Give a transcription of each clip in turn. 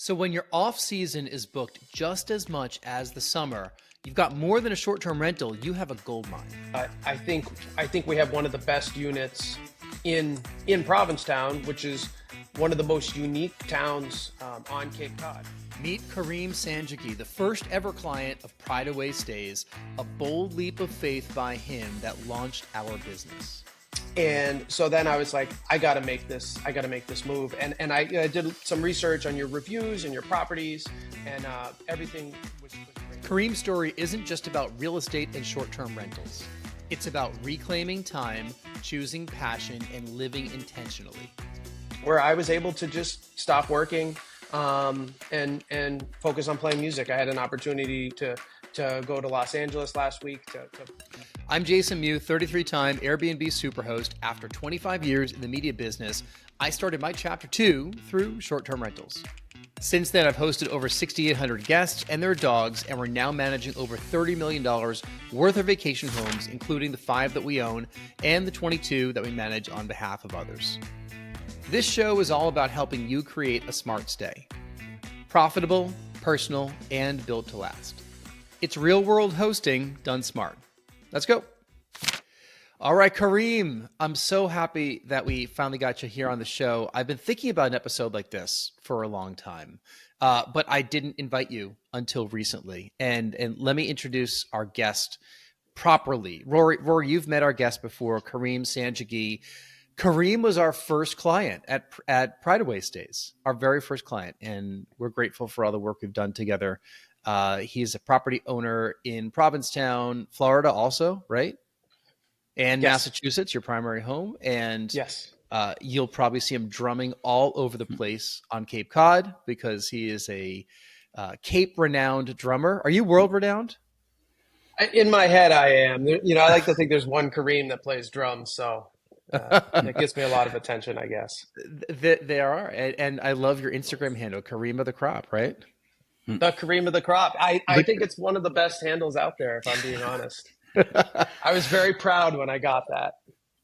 So when your off season is booked just as much as the summer, you've got more than a short-term rental, you have a gold mine. I think we have one of the best units in Provincetown, which is one of the most unique towns on Cape Cod. Meet Kareem Sanjaghi, the first ever client of Prideaway Stays, a bold leap of faith by him that launched our business. And so then I was like, I got to make this move. And I did some research on your reviews and your properties, and everything was great. Kareem's story isn't just about real estate and short-term rentals. It's about reclaiming time, choosing passion, and living intentionally. Where I was able to just stop working and focus on playing music. I had an opportunity to go to Los Angeles last week. I'm Jason Mew, 33-time Airbnb superhost. After 25 years in the media business, I started my chapter 2 through short-term rentals. Since then, I've hosted over 6,800 guests and their dogs, and we're now managing over $30 million worth of vacation homes, including the 5 that we own and the 22 that we manage on behalf of others. This show is all about helping you create a smart stay. Profitable, personal, and built to last. It's real-world hosting done smart. Let's go. All right, Kareem, I'm so happy that we finally got you here on the show. I've been thinking about an episode like this for a long time, but I didn't invite you until recently. And let me introduce our guest properly. Rory, you've met our guest before, Kareem Sanjaghi. Kareem was our first client at Prideaway Stays, our very first client, and we're grateful for all the work we've done together. He's a property owner in Provincetown, Florida also, right? And yes. Massachusetts, your primary home. And yes, you'll probably see him drumming all over the place on Cape Cod because he is a Cape-renowned drummer. Are you world-renowned? In my head, I am. I like to think there's one Kareem that plays drums, so it gets me a lot of attention, I guess. They are. And I love your Instagram handle, Kareem of the Crop, right? The Kareem of the Crop. I think it's one of the best handles out there, if I'm being honest. I was very proud when I got that.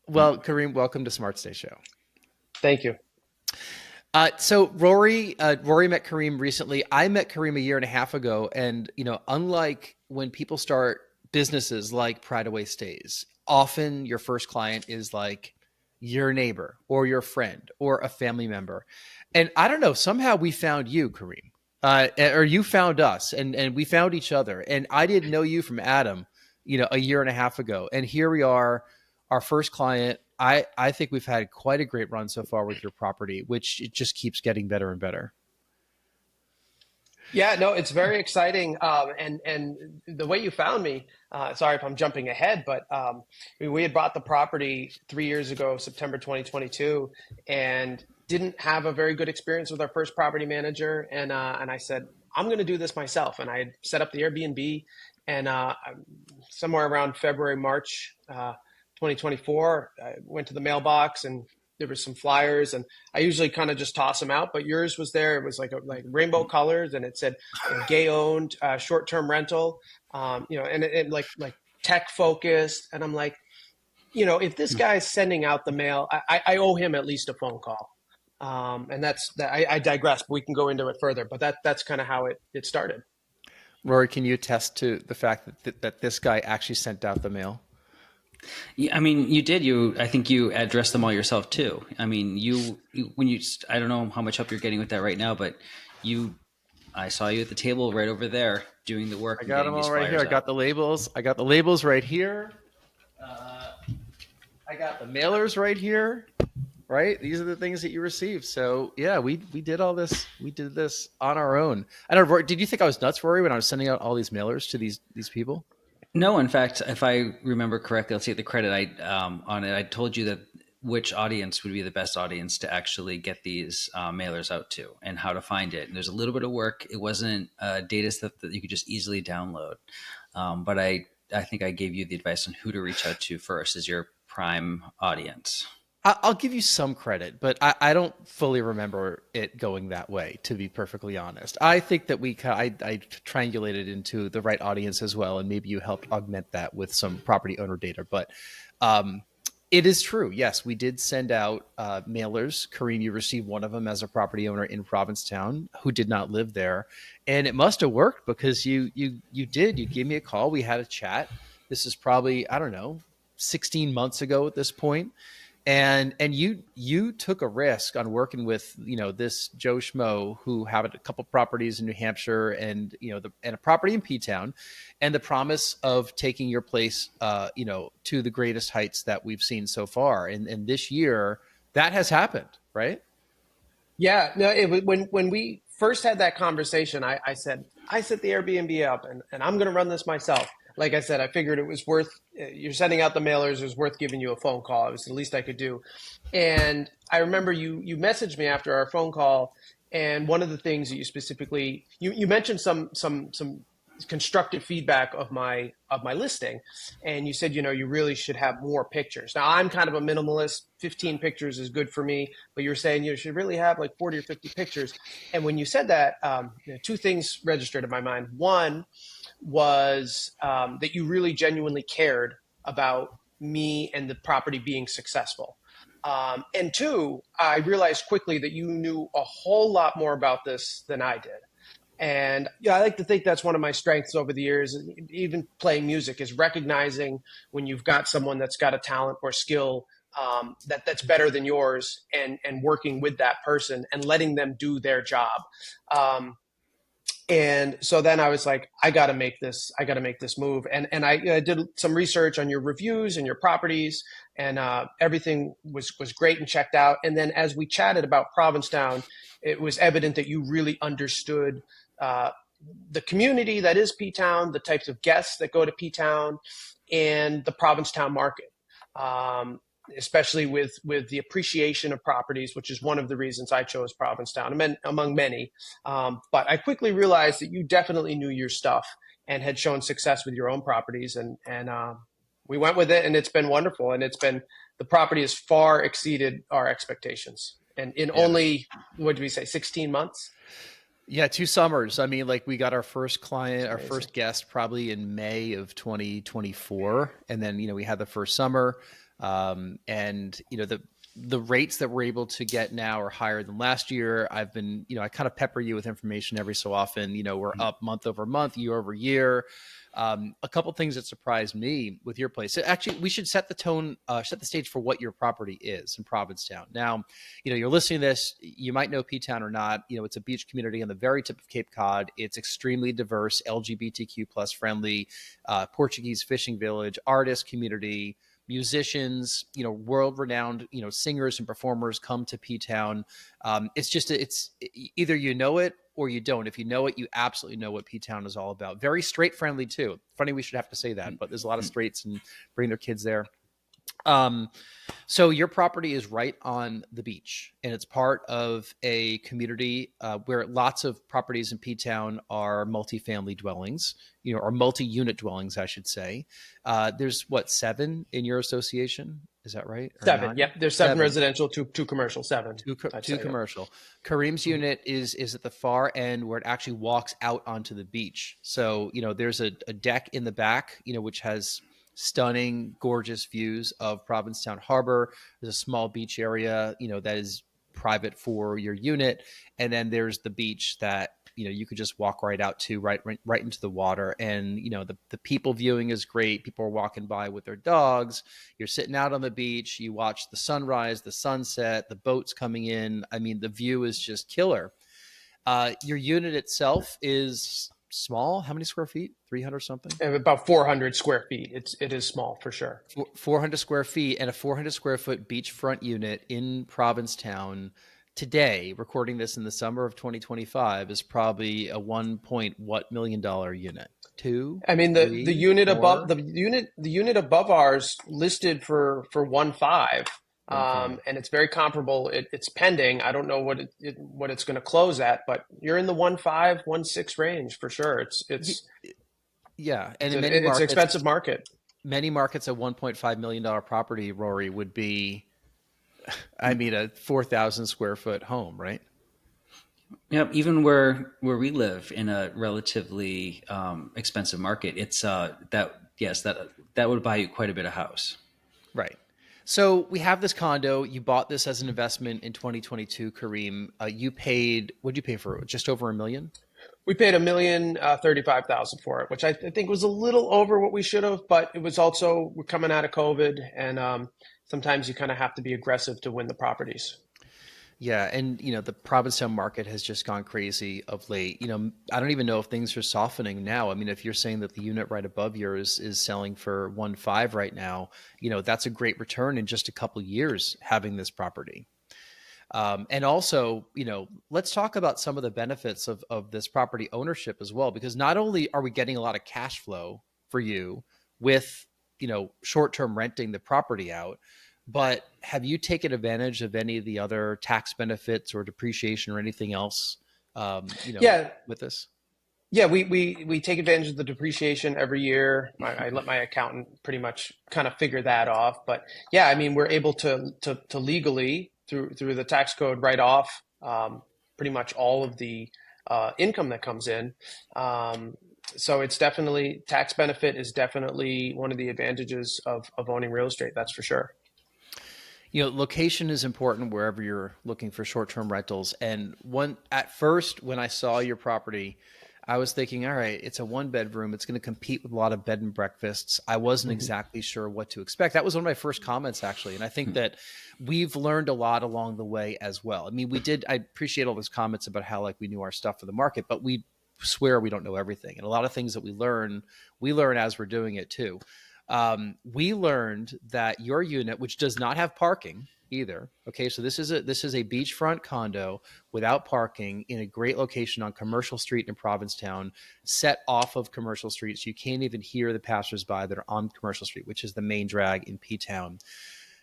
Well, Kareem, welcome to Smart Stay Show. Thank you. So Rory met Kareem recently. I met Kareem a year and a half ago. And, unlike when people start businesses like Prideaway Stays, often your first client is like your neighbor or your friend or a family member. And I don't know, somehow we found you, Kareem. Or you found us and we found each other. And I didn't know you from Adam, a year and a half ago. And here we are, our first client. I think we've had quite a great run so far with your property, which it just keeps getting better and better. Yeah, no, it's very exciting. And the way you found me, sorry if I'm jumping ahead, but we had bought the property 3 years ago, September 2022, and didn't have a very good experience with our first property manager. And I said, I'm going to do this myself. And I had set up the Airbnb, and somewhere around February, March 2024, I went to the mailbox and there was some flyers, and I usually kind of just toss them out, but yours was there. It was like rainbow colors, and it said gay owned, short-term rental, and it like tech focused. And I'm like, if this guy's sending out the mail, I owe him at least a phone call. And I digress, but we can go into it further, but that's kind of how it started. Rory, can you attest to the fact that this guy actually sent out the mail? Yeah, I mean, you did. I think you addressed them all yourself too. I mean, I don't know how much help you're getting with that right now, but I saw you at the table right over there doing the work. I got them all right here. I got the labels. I got the labels right here. I got the mailers right here. Right? These are the things that you received. So yeah, we did all this. We did this on our own. I don't know, Rory, did you think I was nuts, Rory, when I was sending out all these mailers to these people? No, in fact, if I remember correctly, I'll take the credit on it. I told you that which audience would be the best audience to actually get these mailers out to and how to find it. And there's a little bit of work. It wasn't a data set that you could just easily download. But I think I gave you the advice on who to reach out to first as your prime audience. I'll give you some credit, but I don't fully remember it going that way, to be perfectly honest. I think that I triangulated into the right audience as well, and maybe you helped augment that with some property owner data. But It is true. Yes, we did send out mailers. Kareem, you received one of them as a property owner in Provincetown who did not live there, and it must have worked because you did. You gave me a call. We had a chat. This is probably, I don't know, 16 months ago at this point, and you took a risk on working with, this Joe Schmo who had a couple properties in New Hampshire and and a property in P Town, and the promise of taking your place to the greatest heights that we've seen so far. And this year that has happened, right? Yeah, no, when we first had that conversation, I said, I set the Airbnb up and I'm going to run this myself. Like I said, I figured it was worth, you're sending out the mailers, it was worth giving you a phone call. It was the least I could do. And I remember you messaged me after our phone call. And one of the things that you specifically, you mentioned some constructive feedback of my listing, and you said, you really should have more pictures. Now I'm kind of a minimalist. 15 pictures is good for me, but you're saying you should really have like 40 or 50 pictures. And when you said that, two things registered in my mind. One was that you really genuinely cared about me and the property being successful. And two, I realized quickly that you knew a whole lot more about this than I did. And yeah, I like to think that's one of my strengths over the years, even playing music, is recognizing when you've got someone that's got a talent or skill that's better than yours, and working with that person and letting them do their job. And so then I was like, I got to make this move. And I did some research on your reviews and your properties, and everything was great and checked out. And then as we chatted about Provincetown, it was evident that you really understood the community that is P-Town, the types of guests that go to P-Town, and the Provincetown market. Especially with the appreciation of properties, which is one of the reasons I chose Provincetown, among many. But I quickly realized that you definitely knew your stuff and had shown success with your own properties. And we went with it, and it's been wonderful. And the property has far exceeded our expectations. And in only, what did we say, 16 months? Yeah, 2 summers. I mean, like, we got our first client, our first guest probably in May of 2024. And then, we had the first summer. And the rates that we're able to get now are higher than last year. I've been, I kind of pepper you with information every so often. We're up month over month, year over year. A couple things that surprised me with your place. Actually, we should set the tone, set the stage for what your property is in Provincetown. Now, you're listening to this, you might know P-Town or not. It's a beach community on the very tip of Cape Cod. It's extremely diverse, LGBTQ plus friendly, Portuguese fishing village, artist community, musicians, world-renowned, singers and performers come to P-Town. It's either you know it or you don't. If you know it, you absolutely know what P-Town is all about. Very straight friendly too. Funny we should have to say that, but there's a lot of straights and bring their kids there. So your property is right on the beach, and it's part of a community where lots of properties in P-Town are multifamily dwellings, or multi-unit dwellings, I should say. There's 7 in your association? Is that right? 7. Yep. There's 7 residential, two commercial, 7. Two commercial. Kareem's unit is at the far end where it actually walks out onto the beach. So, there's a deck in the back, which has stunning, gorgeous views of Provincetown Harbor. There's a small beach area, that is private for your unit. And then there's the beach that, you could just walk right out to, right into the water. And, the people viewing is great. People are walking by with their dogs. You're sitting out on the beach. You watch the sunrise, the sunset, the boats coming in. I mean, the view is just killer. Your unit itself is small. How many square feet? 300 something? About 400 square feet. It is small for sure. 400 square feet, and a 400 square foot beachfront unit in Provincetown today, recording this in the summer of 2025, is probably a $1 million unit. I mean, the unit above the unit above ours listed for 1.5. And it's very comparable. It's pending. I don't know what it's going to close at, but you're in the 1.5, 1.6 range for sure. It's and it's an expensive market. Many markets, a $1.5 million property, Rory, would be, a 4,000 square foot home, right? Yeah, even where we live in a relatively expensive market, it's that would buy you quite a bit of house. Right. So we have this condo. You bought this as an investment in 2022, Kareem. You paid, what'd you pay for it? Just over $1 million? We paid $1,035,000 for it, which I think was a little over what we should have, but it was also, we're coming out of COVID, and sometimes you kind of have to be aggressive to win the properties. Yeah, and the Provincetown market has just gone crazy of late. I don't even know if things are softening now. I mean, if you're saying that the unit right above yours is selling for 1.5 right now, that's a great return in just a couple years having this property. And also, let's talk about some of the benefits of this property ownership as well, because not only are we getting a lot of cash flow for you with, short-term renting the property out, but have you taken advantage of any of the other tax benefits or depreciation or anything else, Yeah, with this? yeah, we take advantage of the depreciation every year. I let my accountant pretty much kind of figure that off. But yeah, I mean, we're able to legally through the tax code write off pretty much all of the income that comes in. So it's definitely tax benefit is definitely one of the advantages of owning real estate. That's for sure. Location is important wherever you're looking for short-term rentals. And at first, when I saw your property, I was thinking, all right, it's a 1-bedroom. It's going to compete with a lot of bed and breakfasts. I wasn't exactly sure what to expect. That was one of my first comments, actually. And I think that we've learned a lot along the way as well. I mean, I appreciate all those comments about how we knew our stuff for the market, but we swear we don't know everything. And a lot of things that we learn as we're doing it too. We learned that your unit, which does not have parking either. Okay. So this is a beachfront condo without parking in a great location on Commercial Street in Provincetown, set off of Commercial Street. So you can't even hear the passersby that are on Commercial Street, which is the main drag in P-Town.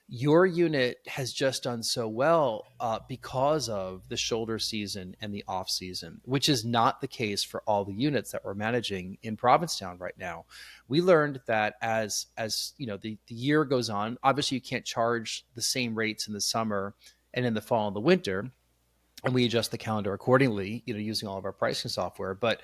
Your unit has just done so well because of the shoulder season and the off season, which is not the case for all the units that we're managing in Provincetown right now. We learned that as the year goes on, obviously you can't charge the same rates in the summer and in the fall and the winter, and we adjust the calendar accordingly, using all of our pricing software. But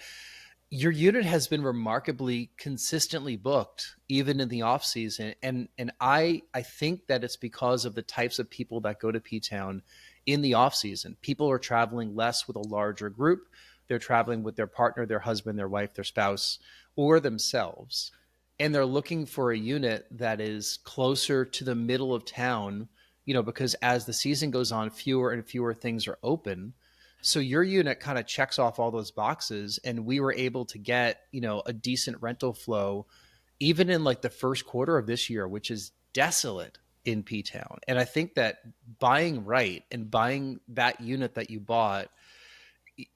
your unit has been remarkably consistently booked, even in the off season, and I think that it's because of the types of people that go to P-Town in the off season. People are traveling less with a larger group; they're traveling with their partner, their husband, their wife, their spouse, or themselves, and they're looking for a unit that is closer to the middle of town. Because as the season goes on, fewer and fewer things are open. So your unit kind of checks off all those boxes, and we were able to get, a decent rental flow even in the first quarter of this year, which is desolate in P-Town. And I think that buying right and buying that unit that you bought,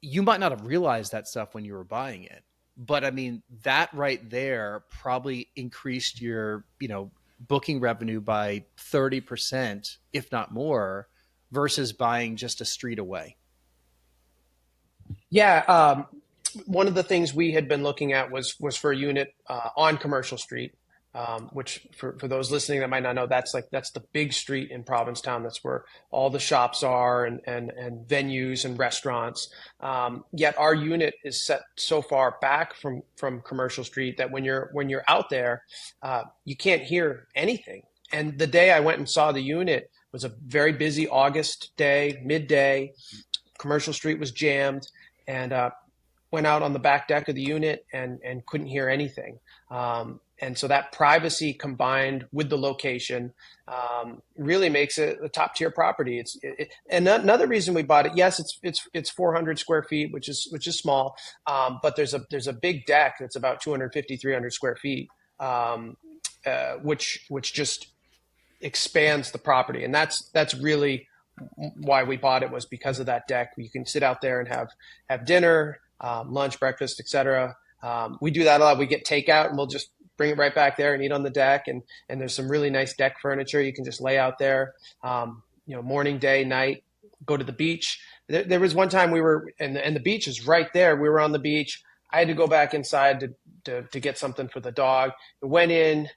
you might not have realized that stuff when you were buying it. But I mean, that right there probably increased your, booking revenue by 30%, if not more, versus buying just a street away. Yeah, one of the things we had been looking at was for a unit on Commercial Street, which for those listening that might not know, that's the big street in Provincetown. That's where all the shops are and venues and restaurants. Yet our unit is set so far back from Commercial Street that when you're out there, you can't hear anything. And the day I went and saw the unit was a very busy August day, midday. Commercial Street was jammed, and went out on the back deck of the unit and couldn't hear anything. And so that privacy combined with the location really makes it a top tier property. And another reason we bought it. Yes, it's 400 square feet, which is small, but there's a big deck that's about 250, 300 square feet, which just expands the property, and that's really why we bought it, was because of that deck. You can sit out there and have dinner, lunch, breakfast, etc. We do that a lot. We get takeout and we'll just bring it right back there and eat on the deck. And there's some really nice deck furniture you can just lay out there. Morning, day, night. Go to the beach. There was one time we were, and the beach is right there. We were on the beach. I had to go back inside to get something for the dog. Went in,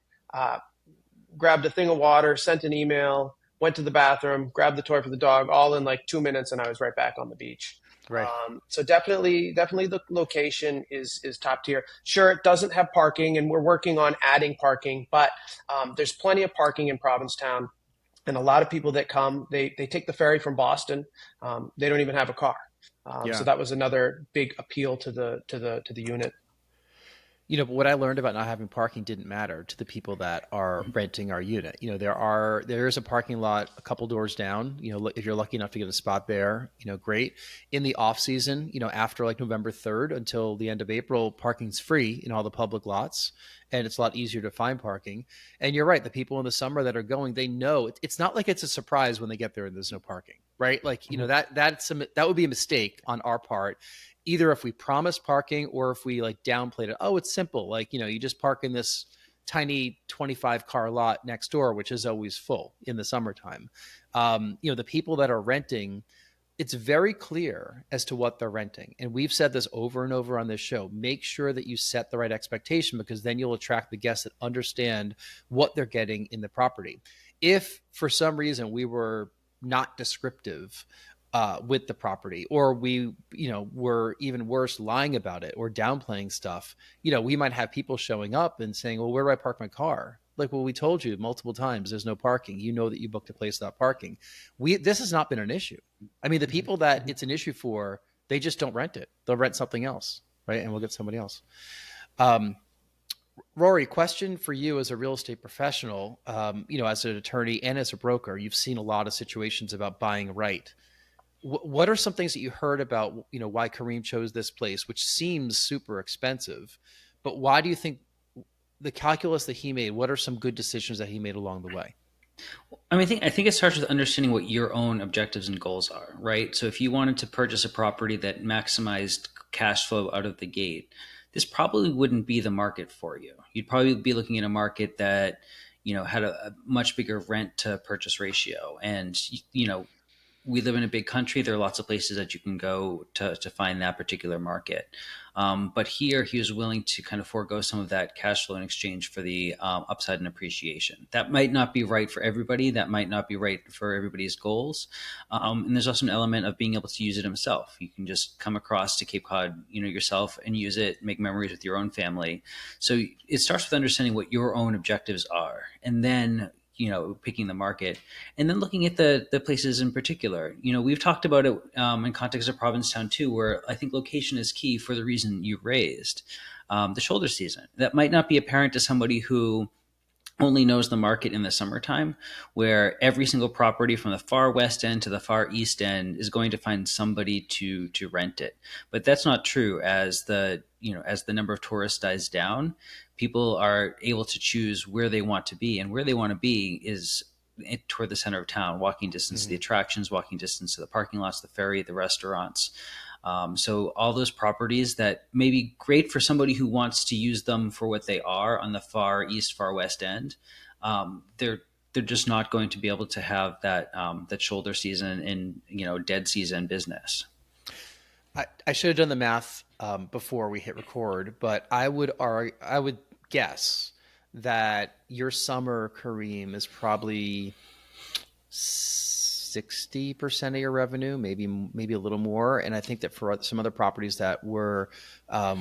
grabbed a thing of water, sent an email, went to the bathroom, grabbed the toy for the dog, all in 2 minutes, and I was right back on the beach. Right. So definitely the location is top tier. Sure, it doesn't have parking, and we're working on adding parking, but there's plenty of parking in Provincetown. And a lot of people that come, they take the ferry from Boston. They don't even have a car. So Yeah. that was another big appeal to the unit. But what I learned about not having parking didn't matter to the people that are renting our unit. There is a parking lot a couple doors down. If you're lucky enough to get a spot there, great. In the off season, after like November 3rd until the end of April, parking's free in all the public lots, and it's a lot easier to find parking. And you're right, the people in the summer that are going, they know it's not like it's a surprise when they get there and there's no parking, right? Like, that would be a mistake on our part, either if we promised parking or if we like downplayed it. Oh, it's simple. Like, you just park in this tiny 25 car lot next door, which is always full in the summertime. The people that are renting, it's very clear as to what they're renting. And we've said this over and over on this show. Make sure that you set the right expectation, because then you'll attract the guests that understand what they're getting in the property. If for some reason we were not descriptive with the property, or we, were even worse, lying about it or downplaying stuff, we might have people showing up and saying, well, where do I park my car? Like, well, we told you multiple times there's no parking. That you booked a place without parking. This has not been an issue. I mean, the people that it's an issue for, they just don't rent it. They'll rent something else, right? And we'll get somebody else. Rory, question for you as a real estate professional, as an attorney and as a broker. You've seen a lot of situations about buying right. What are some things that you heard about, why Kareem chose this place, which seems super expensive, but why do you think the calculus that he made, what are some good decisions that he made along the way? I mean, I think it starts with understanding what your own objectives and goals are, right? So if you wanted to purchase a property that maximized cash flow out of the gate, this probably wouldn't be the market for you. You'd probably be looking at a market that, had a much bigger rent to purchase ratio. And, we live in a big country. There are lots of places that you can go to find that particular market. But here, he was willing to kind of forego some of that cash flow in exchange for the upside and appreciation. That might not be right for everybody. That might not be right for everybody's goals. And there's also an element of being able to use it himself. You can just come across to Cape Cod, yourself, and use it, make memories with your own family. So it starts with understanding what your own objectives are, and then picking the market, and then looking at the places in particular. We've talked about it in context of Provincetown too, where I think location is key for the reason you raised. The shoulder season. That might not be apparent to somebody who only knows the market in the summertime, where every single property from the far west end to the far east end is going to find somebody to rent it. But that's not true. As the number of tourists dies down, people are able to choose where they want to be, and where they want to be is toward the center of town, walking distance to the attractions, walking distance to the parking lots, the ferry, the restaurants. So all those properties that may be great for somebody who wants to use them for what they are on the far east, far west end, they're just not going to be able to have that shoulder season and dead season business. I should have done the math before we hit record, but I would guess that your summer, Kareem, is probably 60% of your revenue, maybe a little more. And I think that for some other properties that we're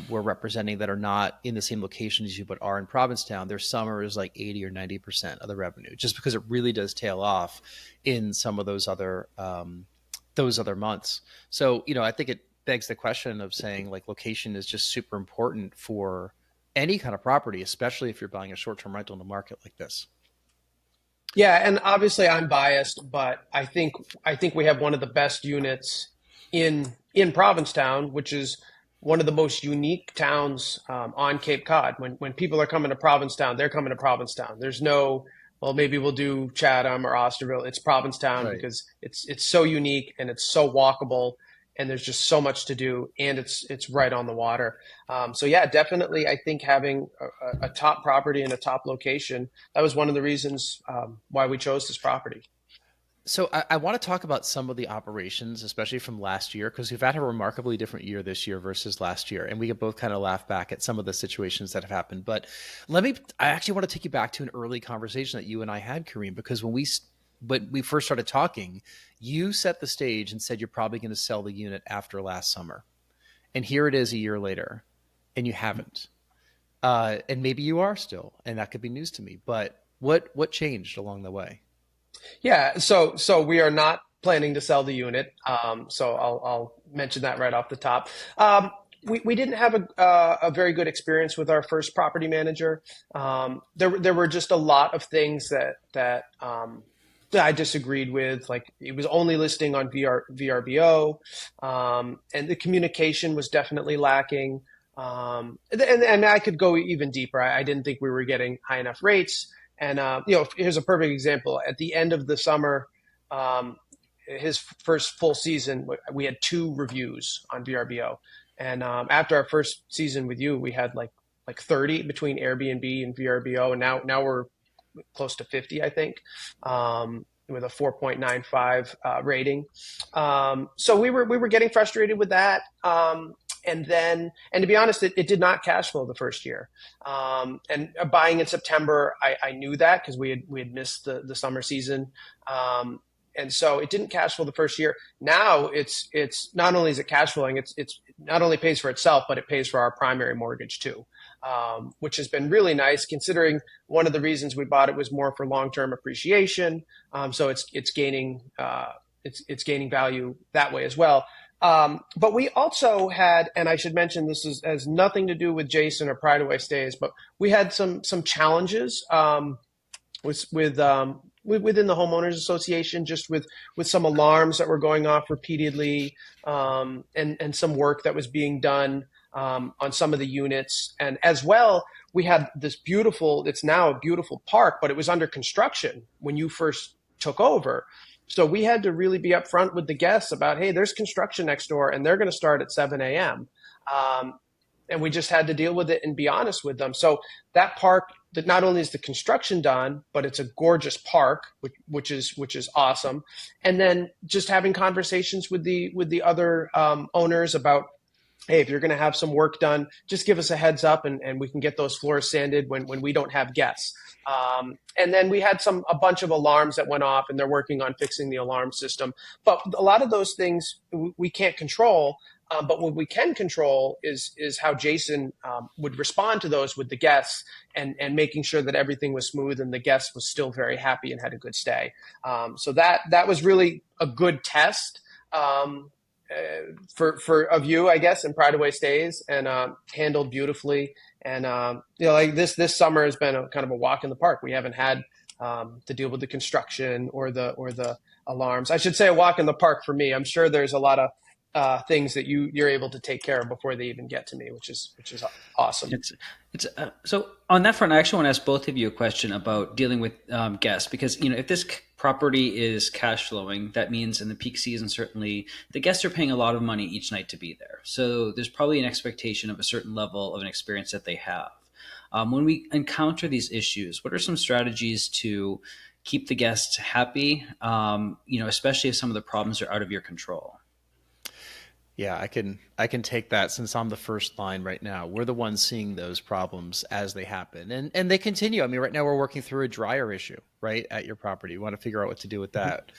representing that are not in the same location as you, but are in Provincetown, their summer is like 80 or 90% of the revenue, just because it really does tail off in some of those other months. So, I think it begs the question of saying, like, location is just super important for any kind of property, especially if you're buying a short-term rental in a market like this. Yeah, and obviously I'm biased, but I think we have one of the best units in Provincetown, which is one of the most unique towns on Cape Cod. When people are coming to Provincetown, they're coming to Provincetown. There's no, well, maybe we'll do Chatham or Osterville. It's Provincetown, right? Because it's so unique and it's so walkable, and there's just so much to do, and it's right on the water. So yeah, definitely, I think having a top property in a top location, that was one of the reasons why we chose this property. So I want to talk about some of the operations, especially from last year, because we've had a remarkably different year this year versus last year. And we can both kind of laugh back at some of the situations that have happened. But I actually want to take you back to an early conversation that you and I had, Kareem, because when we first started talking, you set the stage and said you're probably going to sell the unit after last summer. And here it is a year later, and you haven't. And maybe you are still, and that could be news to me. But what changed along the way? Yeah, so we are not planning to sell the unit. So I'll mention that right off the top. We didn't have a very good experience with our first property manager. There were just a lot of things that I disagreed with. Like, it was only listing on VRBO, and the communication was definitely lacking. And I could go even deeper. I didn't think we were getting high enough rates. And here's a perfect example. At the end of the summer, um, his first full season, we had 2 reviews on VRBO. And after our first season with you, we had like 30 between Airbnb and VRBO, and now we're close to 50, I think, with a 4.95 rating. So we were getting frustrated with that. And to be honest, it did not cash flow the first year. And buying in September, I knew that because we had missed the summer season. And so it didn't cash flow the first year. Now it's not only is it cash flowing, it's not only pays for itself, but it pays for our primary mortgage too, which has been really nice considering one of the reasons we bought it was more for long-term appreciation. So it's gaining it's gaining value that way as well. But we also had, and I should mention has nothing to do with Jason or Prideaway Stays, but we had some challenges within the homeowners association, just with some alarms that were going off repeatedly, and some work that was being done on some of the units. And as well, we had it's now a beautiful park, but it was under construction when you first took over. So we had to really be upfront with the guests about, hey, there's construction next door and they're going to start at 7 a.m. And we just had to deal with it and be honest with them. So that park, that not only is the construction done, but it's a gorgeous park, which is awesome. And then just having conversations with the other owners about, hey, if you're going to have some work done, just give us a heads up and we can get those floors sanded when we don't have guests. And then we had a bunch of alarms that went off, and they're working on fixing the alarm system. But a lot of those things we can't control. But what we can control is how Jason would respond to those with the guests, and making sure that everything was smooth and the guest was still very happy and had a good stay. So that was really a good test for of you, I guess, in Prideaway Stays, and handled beautifully. And like this summer has been a kind of a walk in the park. We haven't had to deal with the construction or the alarms. I should say a walk in the park for me. I'm sure there's a lot of things that you're able to take care of before they even get to me, which is awesome. So on that front, I actually want to ask both of you a question about dealing with guests, because if this property is cash flowing, that means in the peak season, certainly the guests are paying a lot of money each night to be there. So there's probably an expectation of a certain level of an experience that they have. When we encounter these issues, what are some strategies to keep the guests happy? Especially if some of the problems are out of your control. Yeah, I can take that since I'm the first line right now. We're the ones seeing those problems as they happen, and they continue. I mean, right now we're working through a dryer issue right at your property. We want to figure out what to do with that.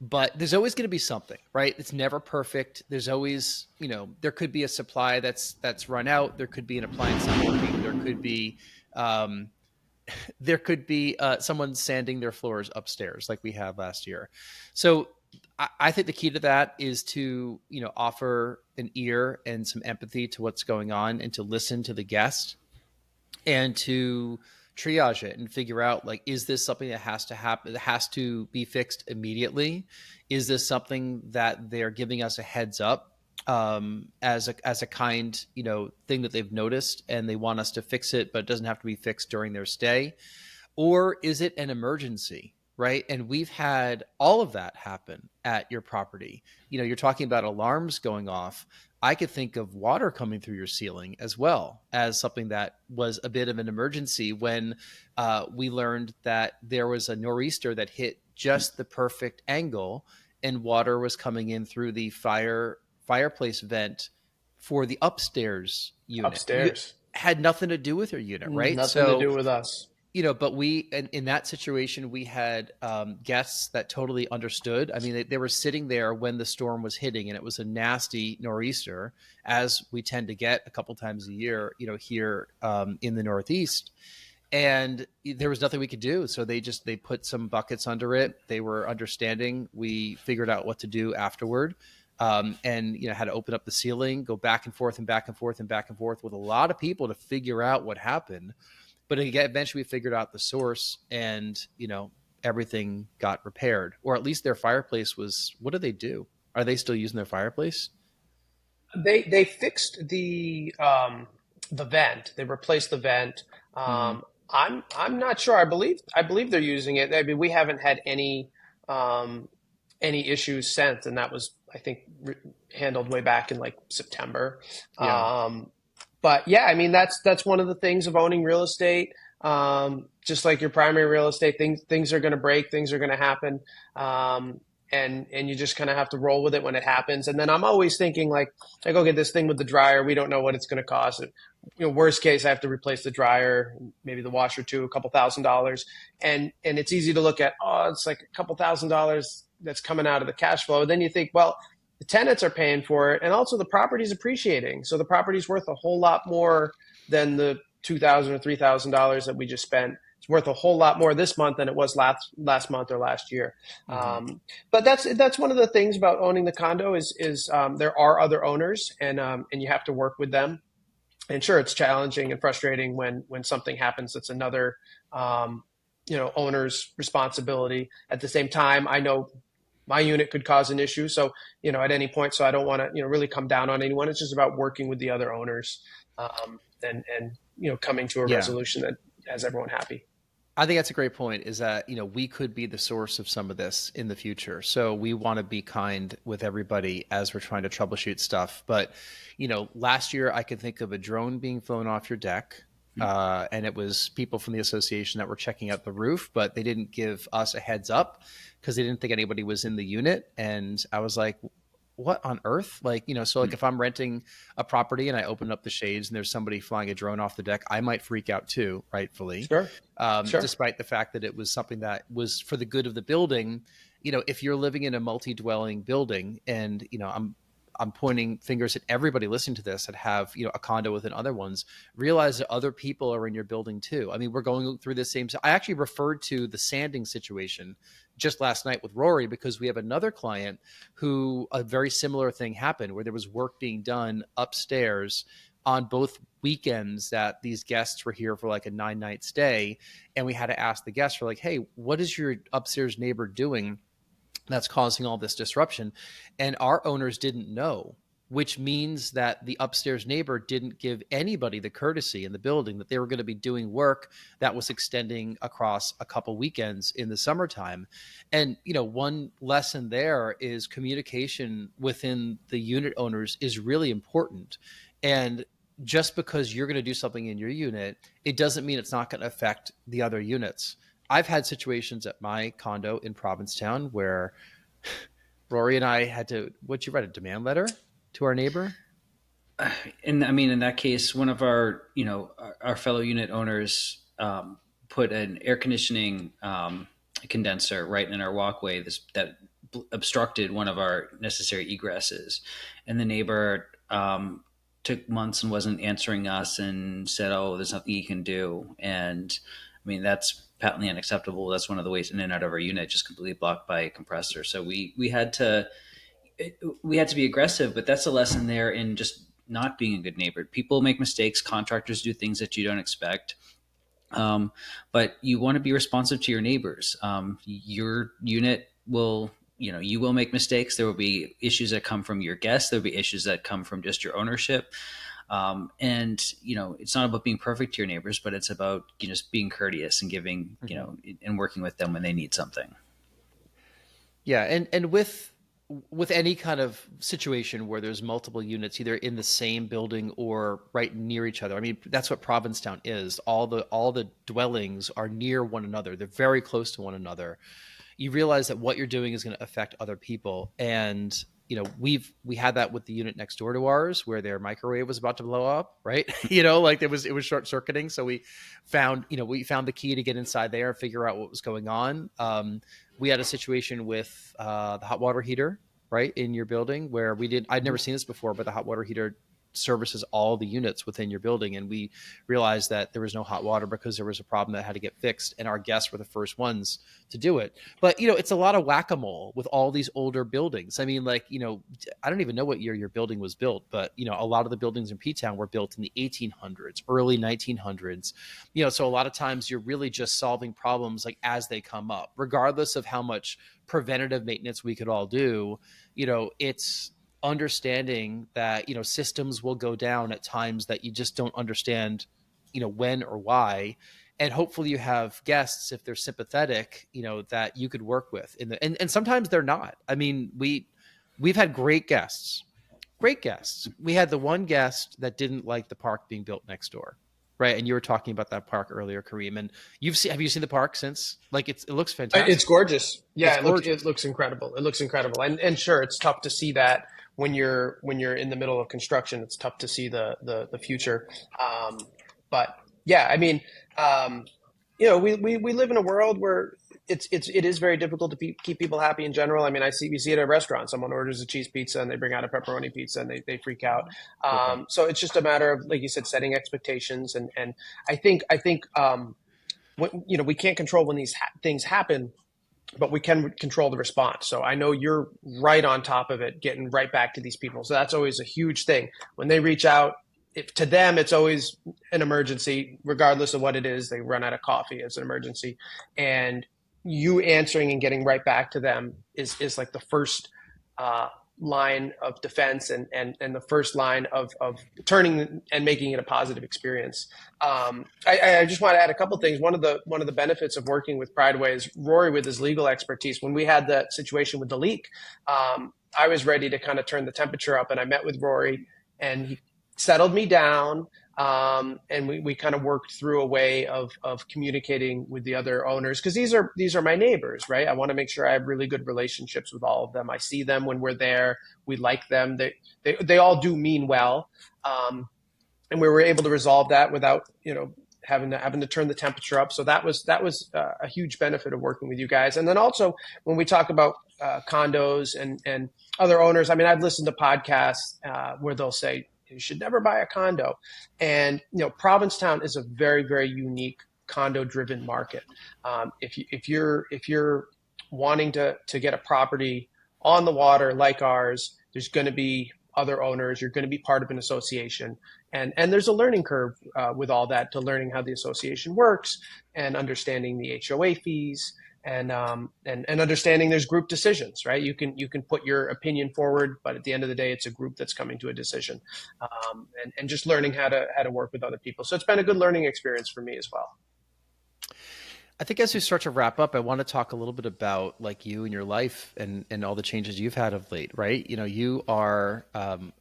But there's always going to be something, right? It's never perfect. There's always, there could be a supply that's run out. There could be an appliance not working. There could be someone sanding their floors upstairs like we had last year. So I think the key to that is to, offer an ear and some empathy to what's going on, and to listen to the guest, and to triage it and figure out, like, is this something that has to happen, that has to be fixed immediately? Is this something that they're giving us a heads up as a kind, thing that they've noticed and they want us to fix it, but it doesn't have to be fixed during their stay? Or is it an emergency? Right. And we've had all of that happen at your property. You're talking about alarms going off. I could think of water coming through your ceiling as well as something that was a bit of an emergency when we learned that there was a nor'easter that hit just the perfect angle, and water was coming in through the fireplace vent for the upstairs unit. Upstairs. Had nothing to do with your unit, right? Nothing to do with us. But in that situation, we had guests that totally understood. I mean, they were sitting there when the storm was hitting, and it was a nasty nor'easter, as we tend to get a couple times a year, here in the Northeast. and there was nothing we could do. So they put some buckets under it. They were understanding. We figured out what to do afterward. And had to open up the ceiling, go back and forth and back and forth and back and forth with a lot of people to figure out what happened. But again, eventually we figured out the source, and everything got repaired, or at least their fireplace was. What did they do? Are they still using their fireplace? They fixed the vent. They replaced the vent. Mm, I'm not sure. I believe they're using it. I mean, we haven't had any issues since, and that was, I think, handled way back in like September. yeah. But yeah, I mean, that's one of the things of owning real estate. Just like your primary real estate, things are going to break, things are going to happen. And you just kind of have to roll with it when it happens. And then I'm always thinking, like, I go get this thing with the dryer. We don't know what it's going to cost. Worst case, I have to replace the dryer, maybe the washer too, a couple $1,000s. And it's easy to look at, oh, it's like a couple $1,000s that's coming out of the cash flow. Then you think, well, the tenants are paying for it, and also the property's appreciating. So the property's worth a whole lot more than the $2,000 or $3,000 that we just spent. It's worth a whole lot more this month than it was last month or last year. Mm-hmm. But that's one of the things about owning the condo is there are other owners, and you have to work with them. And sure, it's challenging and frustrating when something happens that's another owner's responsibility. At the same time, I know my unit could cause an issue, so at any point. So I don't want to really come down on anyone. It's just about working with the other owners, and coming to a Yeah. resolution that has everyone happy. I think that's a great point, is that, we could be the source of some of this in the future. So we want to be kind with everybody as we're trying to troubleshoot stuff. But, last year I could think of a drone being flown off your deck. And it was people from the association that were checking out the roof, but they didn't give us a heads up because they didn't think anybody was in the unit. And I was like, what on earth? So if I'm renting a property and I open up the shades and there's somebody flying a drone off the deck, I might freak out too, rightfully. Sure. Sure. Despite the fact that it was something that was for the good of the building. If you're living in a multi-dwelling building, and, I'm pointing fingers at everybody listening to this that have, a condo within other ones, realize that other people are in your building too. I mean, we're going through the same. I actually referred to the sanding situation just last night with Rory, because we have another client who a very similar thing happened, where there was work being done upstairs on both weekends that these guests were here for like a 9-night stay. And we had to ask the guests, we're like, hey, what is your upstairs neighbor doing that's causing all this disruption? And our owners didn't know, which means that the upstairs neighbor didn't give anybody the courtesy in the building that they were going to be doing work that was extending across a couple weekends in the summertime. And, one lesson there is communication within the unit owners is really important. And just because you're going to do something in your unit, it doesn't mean it's not going to affect the other units. I've had situations at my condo in Provincetown where Rory and I had to, what'd you write, a demand letter to our neighbor? And I mean, in that case, one of our, our fellow unit owners put an air conditioning condenser right in our walkway that obstructed one of our necessary egresses. And the neighbor took months and wasn't answering us and said, oh, there's nothing you can do. And I mean, that's patently unacceptable. That's one of the ways in and out of our unit, just completely blocked by a compressor. So we had to be aggressive, but that's a lesson there in just not being a good neighbor. People make mistakes. Contractors do things that you don't expect. But you want to be responsive to your neighbors. Your unit will, you will make mistakes. There will be issues that come from your guests. There'll be issues that come from just your ownership. And it's not about being perfect to your neighbors, but it's about just being courteous and giving, and working with them when they need something. Yeah, and with any kind of situation where there's multiple units, either in the same building or right near each other. I mean, that's what Provincetown is. All the dwellings are near one another. They're very close to one another. You realize that what you're doing is going to affect other people, and we had that with the unit next door to ours, where their microwave was about to blow up, right? It was short circuiting. So we found the key to get inside there and figure out what was going on. We had a situation with the hot water heater, right, in your building, where I'd never seen this before, but the hot water heater services all the units within your building. And we realized that there was no hot water because there was a problem that had to get fixed. And our guests were the first ones to do it. But, it's a lot of whack-a-mole with all these older buildings. I mean, like, I don't even know what year your building was built, but, a lot of the buildings in P-Town were built in the 1800s, early 1900s. So a lot of times you're really just solving problems like as they come up, regardless of how much preventative maintenance we could all do. It's understanding that, systems will go down at times that you just don't understand, when or why. And hopefully you have guests, if they're sympathetic, that you could work with and sometimes they're not. I mean, we've had great guests. We had the one guest that didn't like the park being built next door. Right. And you were talking about that park earlier, Kareem, and have you seen the park since? Like it looks fantastic. It's gorgeous. Yeah. It looks incredible. It looks incredible. And sure, it's tough to see that when you're in the middle of construction. It's tough to see the future. But yeah, I mean, we live in a world where it is very difficult to keep people happy in general. I mean, we see it at a restaurant. Someone orders a cheese pizza and they bring out a pepperoni pizza and they freak out. So it's just a matter of, like you said, setting expectations. And I think we can't control when these things happen, but we can control the response. So I know you're right on top of it, getting right back to these people. So that's always a huge thing. When they reach out, to them, it's always an emergency, regardless of what it is. They run out of coffee, it's an emergency. And you answering and getting right back to them is like the first line of defense and the first line of turning and making it a positive experience. I just want to add a couple of things. One of the benefits of working with Prideaway is Rory, with his legal expertise. When we had that situation with the leak, I was ready to kind of turn the temperature up, and I met with Rory, and he settled me down. And we kind of worked through a way of communicating with the other owners, because these are my neighbors, right? I want to make sure I have really good relationships with all of them. I see them when we're there. We like them. They all do mean well. And we were able to resolve that without, having to turn the temperature up. So that was a huge benefit of working with you guys. And then also when we talk about condos and other owners, I mean, I've listened to podcasts where they'll say, you should never buy a condo. And, Provincetown is a very, very unique condo-driven market. If you're wanting to get a property on the water like ours, there's going to be other owners. You're going to be part of an association. And there's a learning curve with all that, to learning how the association works and understanding the HOA fees. And understanding there's group decisions, right? You can put your opinion forward, but at the end of the day, it's a group that's coming to a decision, and just learning how to work with other people. So it's been a good learning experience for me as well. I think as we start to wrap up, I want to talk a little bit about like you and your life and all the changes you've had of late, right? You are,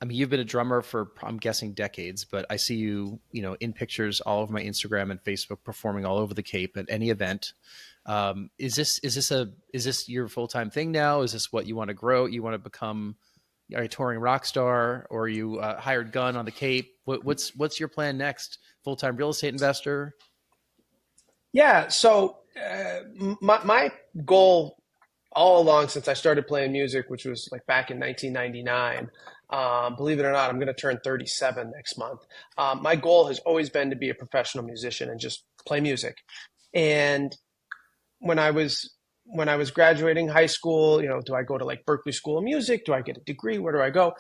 you've been a drummer for, I'm guessing, decades, but I see you, in pictures all over my Instagram and Facebook, performing all over the Cape at any event. Is this your full-time thing now? Is this what you want to grow? You want to become a touring rock star, or are you a hired gun on the Cape? What's your plan next? Full-time real estate investor? Yeah. So my goal all along since I started playing music, which was like back in 1999, believe it or not, I'm going to turn 37 next month. My goal has always been to be a professional musician and just play music. And when I was graduating high school, do I go to like Berklee School of Music? Do I get a degree? Where do I go?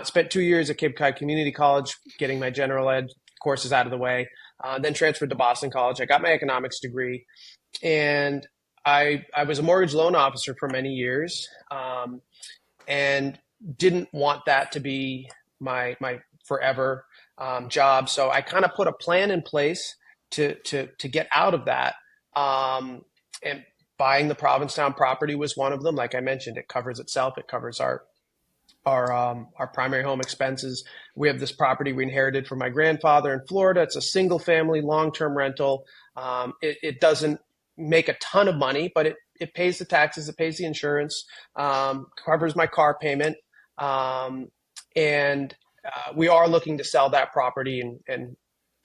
Spent 2 years at Cape Cod Community College, getting my general ed courses out of the way. Then transferred to Boston College. I got my economics degree, and I was a mortgage loan officer for many years, and didn't want that to be my forever job. So I kind of put a plan in place to get out of that. And buying the Provincetown property was one of them. Like I mentioned, it covers itself. It covers our primary home expenses. We have this property we inherited from my grandfather in Florida. It's a single family, long-term rental. It doesn't make a ton of money, but it pays the taxes, it pays the insurance, covers my car payment. And we are looking to sell that property and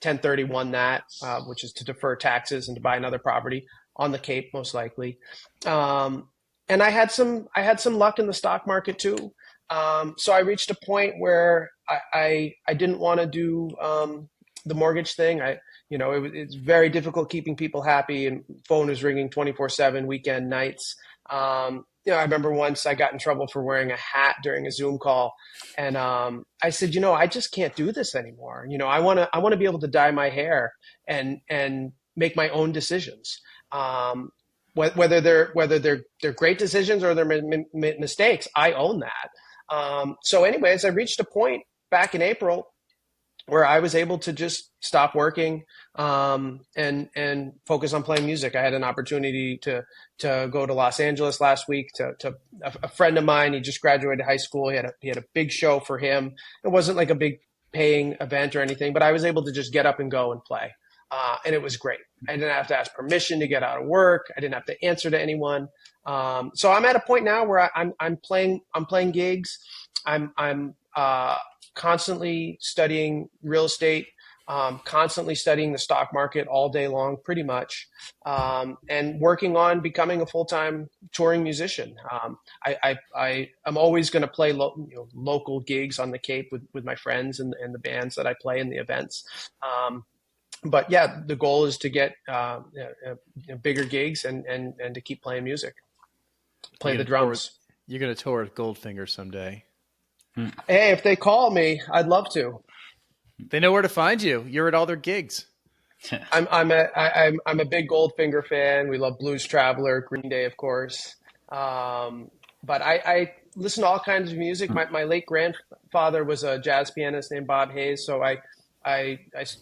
1031 that, which is to defer taxes and to buy another property on the Cape, most likely. And I had some luck in the stock market too. So I reached a point where I didn't want to do the mortgage thing. It's very difficult keeping people happy, and phone is ringing 24/7, weekend nights. I remember once I got in trouble for wearing a hat during a Zoom call, and I said, I just can't do this anymore. I want to be able to dye my hair and make my own decisions. Whether they're great decisions or they're mistakes, I own that. So anyways, I reached a point back in April where I was able to just stop working and focus on playing music. I had an opportunity to go to Los Angeles last week to a friend of mine. He just graduated high school. He had a big show for him. It wasn't like a big paying event or anything, but I was able to just get up and go and play. And it was great. I didn't have to ask permission to get out of work. I didn't have to answer to anyone. So I'm at a point now where I'm playing gigs. I'm constantly studying real estate, constantly studying the stock market all day long, pretty much, and working on becoming a full-time touring musician. I'm always going to play local gigs on the Cape with my friends and the bands that I play in the events. But yeah, the goal is to get bigger gigs and to keep playing music, play the drums. You're going to tour with Goldfinger someday. Hey, if they call me, I'd love to. They know where to find you. You're at all their gigs. I'm a big Goldfinger fan. We love Blues Traveler, Green Day, of course. But I listen to all kinds of music. My late grandfather was a jazz pianist named Bob Hayes, so I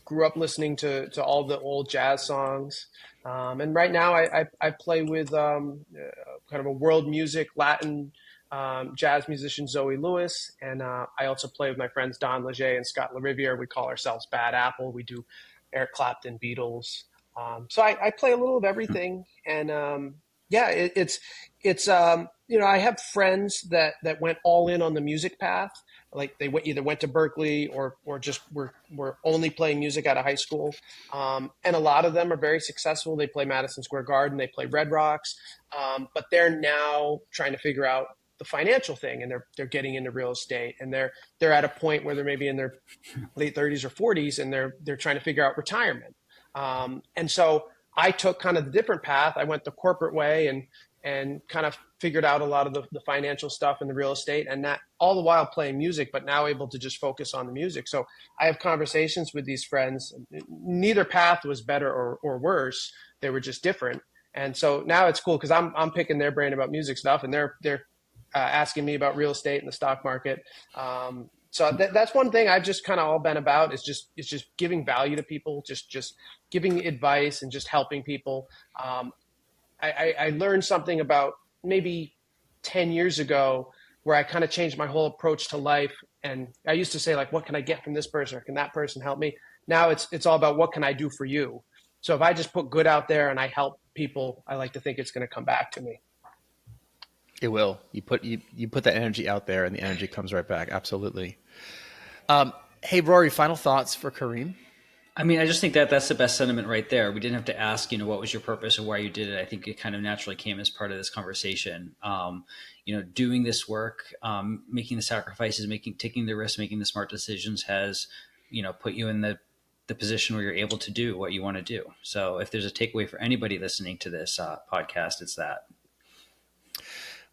grew up listening to all the old jazz songs. And right now I play with kind of a world music Latin jazz musician Zoe Lewis, and I also play with my friends Don Leger and Scott LaRiviere. We call ourselves Bad Apple. We do Eric Clapton, Beatles. So I play a little of everything, and it's I have friends that went all in on the music path. Like they either went to Berkeley or just were only playing music out of high school, and a lot of them are very successful. They play Madison Square Garden, they play Red Rocks, but they're now trying to figure out the financial thing, and they're getting into real estate, and they're at a point where they're maybe in their late 30s or 40s, and they're trying to figure out retirement. And so I took kind of the different path. I went the corporate way and kind of figured out a lot of the financial stuff in the real estate, and that all the while playing music, but now able to just focus on the music. So I have conversations with these friends. Neither path was better or worse. They were just different. And so now it's cool because I'm picking their brain about music stuff, and they're asking me about real estate and the stock market. So that's one thing I've just kind of all been about is just giving value to people, just giving advice and just helping people. I learned something about maybe 10 years ago where I kind of changed my whole approach to life. And I used to say, like, what can I get from this person, or can that person help me? Now it's all about what can I do for you? So if I just put good out there and I help people, I like to think it's going to come back to me. It will. You put that energy out there, and the energy comes right back. Absolutely. Hey, Rory, final thoughts for Kareem? I mean, I just think that's the best sentiment right there. We didn't have to ask, what was your purpose or why you did it. I think it kind of naturally came as part of this conversation. Doing this work, making the sacrifices, taking the risks, making the smart decisions has, put you in the position where you're able to do what you want to do. So if there's a takeaway for anybody listening to this podcast, it's that.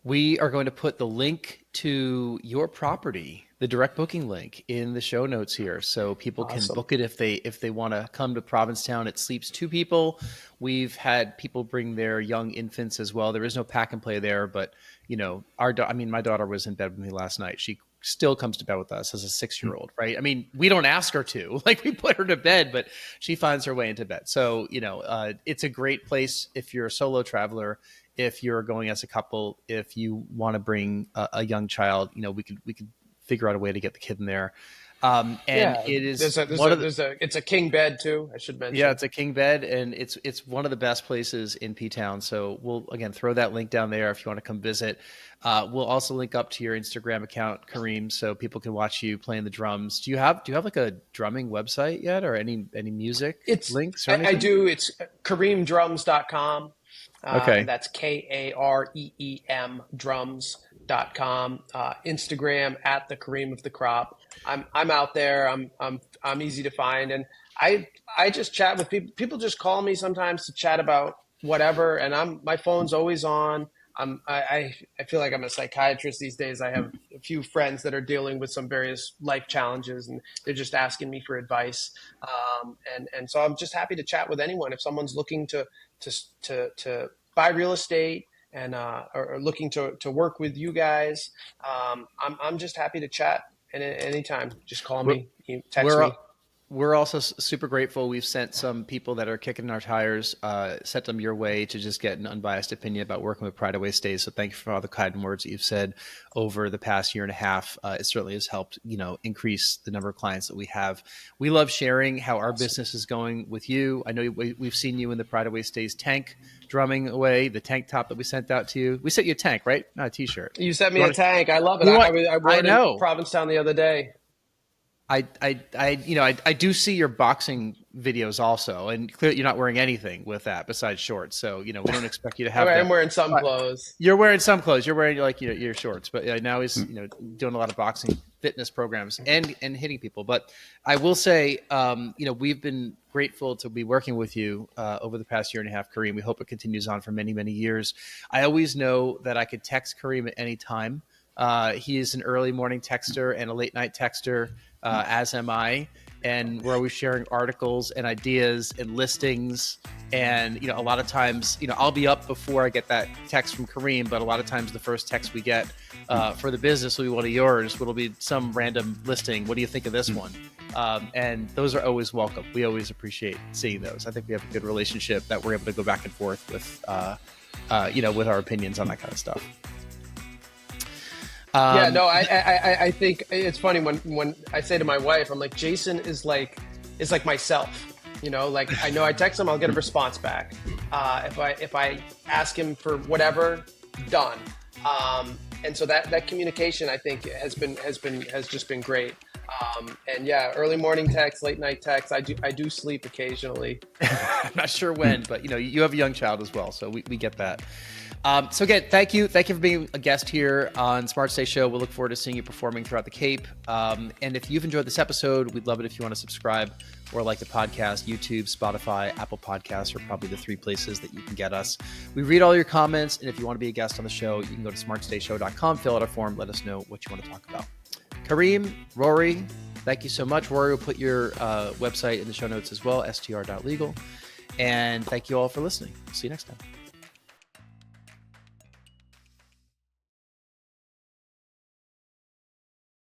We are going to put the link to your property, the direct booking link, in the show notes here, so people can book it if they want to come to Provincetown. It sleeps 2 people. We've had people bring their young infants as well. There is no pack and play there, but my daughter was in bed with me last night. She still comes to bed with us as a 6-year-old, right? I mean, we don't ask her to, like, we put her to bed, but she finds her way into bed. So, it's a great place if you're a solo traveler. If you're going as a couple, if you want to bring a young child, we could figure out a way to get the kid in there. It is it's a king bed too, I should mention. Yeah, it's a king bed, and it's one of the best places in P-Town. So we'll again throw that link down there if you want to come visit. We'll also link up to your Instagram account, Kareem, so people can watch you playing the drums. Do you have like a drumming website yet, or any music links? Or anything? I do. It's kareemdrums.com. Okay. That's Kareem drums.com. realestate.com, Instagram at the Kareem of the Crop. I'm out there. I'm easy to find, and I just chat with people. People just call me sometimes to chat about whatever, and my phone's always on. I feel like I'm a psychiatrist these days. I have a few friends that are dealing with some various life challenges, and they're just asking me for advice. And so I'm just happy to chat with anyone. If someone's looking to buy real estate and or looking to work with you guys, I'm just happy to chat. And anytime, just call me, text me. We're also super grateful. We've sent some people that are kicking our tires, sent them your way to just get an unbiased opinion about working with Prideaway Stays. So thank you for all the kind words that you've said over the past year and a half. It certainly has helped, increase the number of clients that we have. We love sharing how our business is going with you. I know we've seen you in the Prideaway Stays tank drumming away, the tank top that we sent out to you. We sent you a tank, right? Not a t-shirt. You sent me a tank. I love it. I wore it in Provincetown the other day. I do see your boxing videos also, and clearly you're not wearing anything with that besides shorts. So, we don't expect you to have. I'm wearing some clothes. You're wearing some clothes. You're wearing your shorts, but now he's doing a lot of boxing fitness programs and hitting people. But I will say, we've been grateful to be working with you over the past year and a half, Kareem. We hope it continues on for many, many years. I always know that I could text Kareem at any time. He is an early morning texter and a late night texter, as am I. And we're always sharing articles and ideas and listings. And, a lot of times, I'll be up before I get that text from Kareem, but a lot of times the first text we get for the business will be one of yours, will be some random listing. What do you think of this one? And those are always welcome. We always appreciate seeing those. I think we have a good relationship that we're able to go back and forth with, with our opinions on that kind of stuff. I think it's funny when I say to my wife, I'm like, Jason is like myself, like I know I text him, I'll get a response back. If I ask him for whatever, done. And so that communication, I think has just been great. Early morning text, late night text. I do sleep occasionally. I'm not sure when, but you have a young child as well, so we get that. So again, thank you for being a guest here on Smart Stay Show. We'll look forward to seeing you performing throughout the Cape. And if you've enjoyed this episode, we'd love it if you want to subscribe or like the podcast. YouTube, Spotify, Apple Podcasts are probably the 3 places that you can get us. We read all your comments, and if you want to be a guest on the show, you can go to smartstayshow.com, fill out a form, let us know what you want to talk about. Kareem, Rory, thank you so much. Rory will put your website in the show notes as well, str.legal. And thank you all for listening. See you next time.